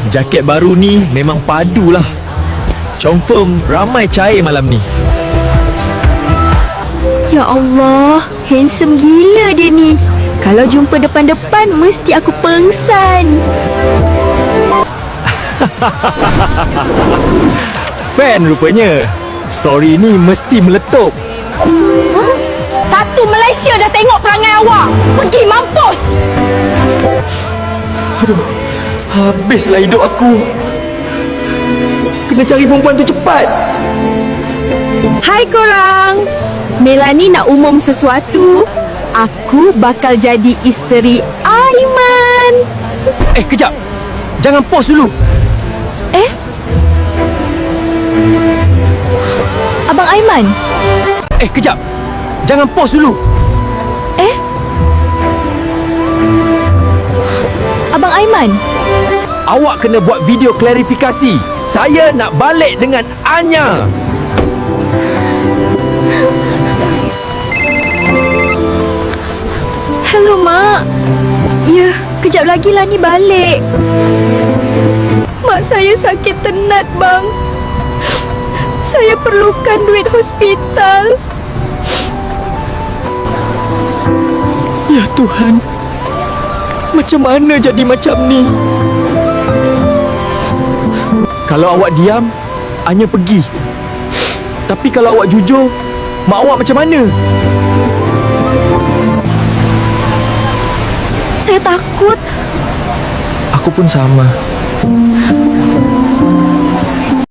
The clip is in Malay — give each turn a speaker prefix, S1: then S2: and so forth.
S1: Jaket baru ni memang padulah. Confirm ramai cair malam ni.
S2: Ya Allah, handsome gila dia ni. Kalau jumpa depan-depan, mesti aku pengsan.
S1: Fan rupanya. Story ni mesti meletup.
S2: Satu Malaysia dah tengok perangai awak. Pergi mampus.
S1: Aduh, habislah hidup aku. Kena cari perempuan tu cepat.
S2: Hai korang. Melanie nak umum sesuatu. Aku bakal jadi isteri Aiman.
S1: Kejap. Jangan pause dulu.
S2: Abang Aiman.
S1: Kejap. Jangan pause dulu.
S2: Abang Aiman.
S1: Awak kena buat video klarifikasi. Saya nak balik dengan Anya.
S2: Hello, Mak. Ya, kejap lagi lah ni balik. Mak saya sakit tenat, bang. Saya perlukan duit hospital.
S1: Ya Tuhan. Macam mana jadi macam ni? Kalau awak diam, Anya pergi. Tapi kalau awak jujur, mak awak macam mana?
S2: Saya takut.
S1: Aku pun sama.